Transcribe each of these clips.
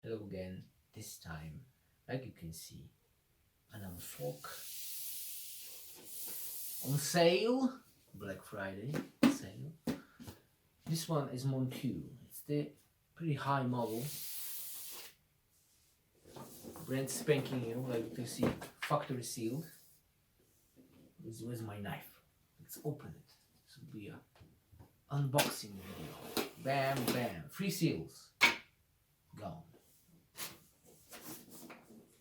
Hello again. This time, like you can see, another fork on sale. Black Friday sale. This one is Manitou. It's the pretty high model. Brand spanking new, like you can see, factory sealed. Where's my knife? Let's open it. This will be a unboxing video. Bam, bam. 3 seals. Gone.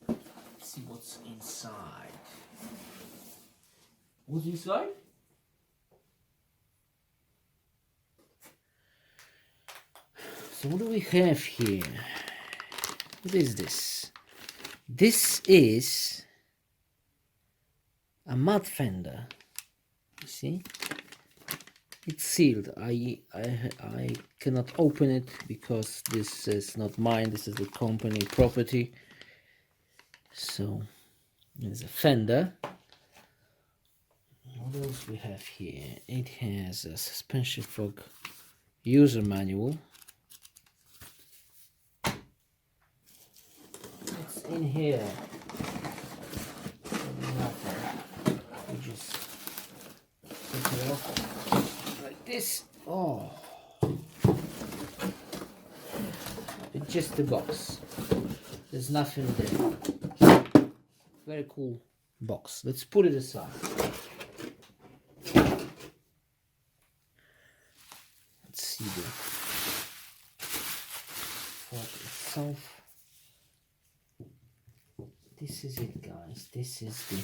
Let's see what's inside. What's inside? So what do we have here? What is this? This is a mud fender. You see? It's sealed. I cannot open it because this is not mine. This is the company property. So there's a fender. What else we have here? It has a suspension fork user manual. It's in here. We just take it off like this. Oh, it's just a box. There's nothing there. Very cool box. Let's put it aside. Let's see the fork itself. This is it, guys. This is the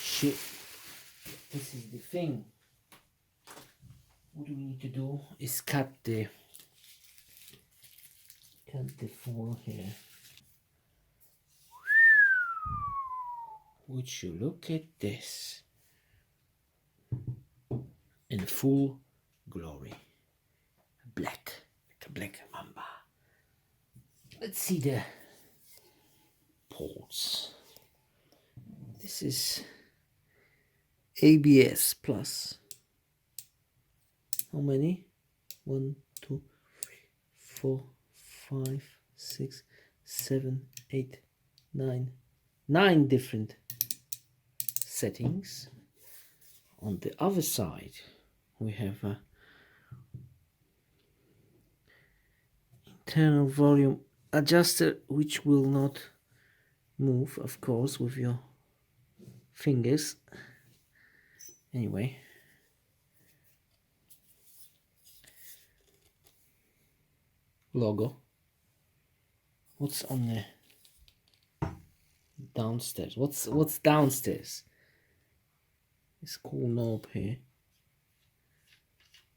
shit. This is the thing. What we need to do is cut the foil here. Would you look at this in full glory? Black, like a black mamba. Let's see the ports. This is ABS plus. How many? 1, 2, 3, 4, 5, 6, 7, 8, 9. 9 different settings. On the other side, we have a internal volume adjuster, which will not move, of course, with your fingers. Anyway, logo. What's on the downstairs? What's downstairs? This cool knob here.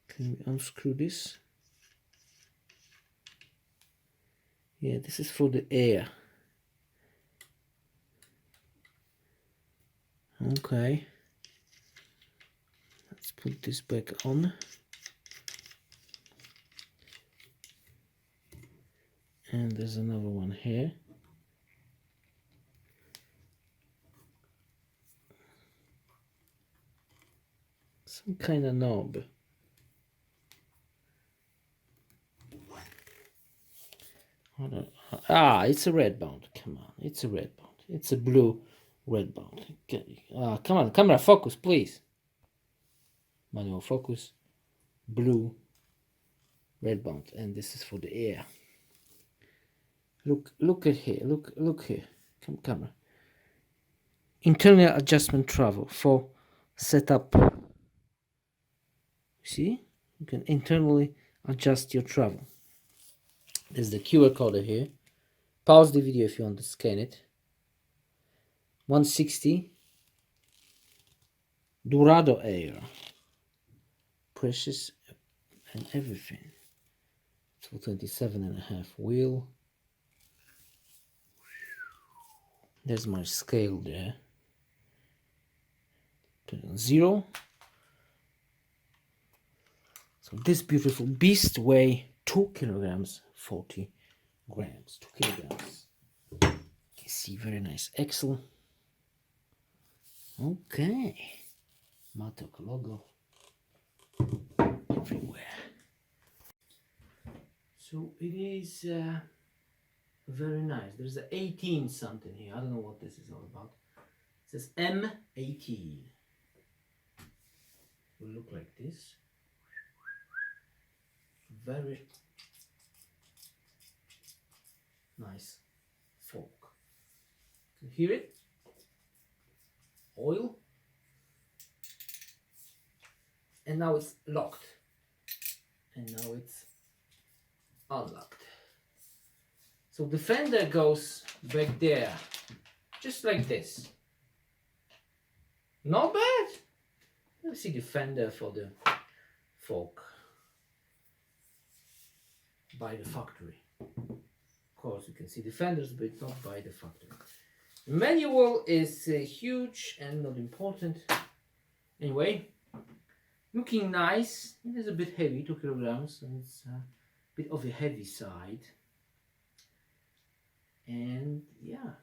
Can we unscrew this? Yeah, this is for the air. Okay. Let's put this back on. And there's another one here. Some kind of knob. It's a red bound. Come on, it's a red bound. It's a blue red bound. Come on, camera, focus, please. Manual focus. Blue red bound, and this is for the air. Look at here. Look here. Come, camera. Internal adjustment travel for setup. See, you can internally adjust your travel. There's the QR code here. Pause the video if you want to scan it. 160 Dorado air, precious and everything. 227.5 wheel. There's my scale there. Put it on 0. So this beautiful beast weighs 2 kilograms 40 grams. 2 kilograms. You can see, very nice axle. Okay, Mattoc logo everywhere. So it is Very nice. There's an 18 something here. I don't know what this is all about. It says M18. It will look like this. Very nice fork. You can hear it? Oil. And now it's locked. And now it's unlocked. So the fender goes back there, just like this. Not bad. Let's see the fender for the fork by the factory. Of course, you can see the fenders, but not by the factory. The manual is huge and not important. Anyway, looking nice. It is a bit heavy, 2 kilograms, and it's a bit of a heavy side. And yeah,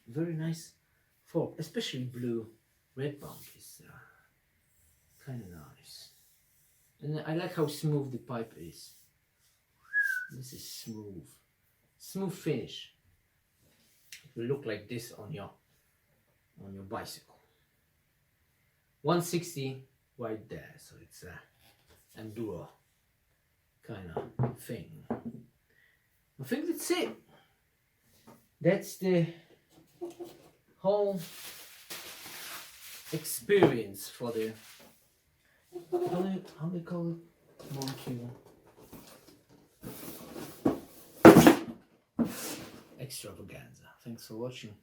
very nice fork, especially blue. Red bump is kind of nice. And I like how smooth the pipe is. This is smooth. Smooth finish. It will look like this on your bicycle. 160 right there, so it's a enduro kind of thing. I think that's it. That's the whole experience for the how they call it, Manitou extravaganza. Thanks for watching.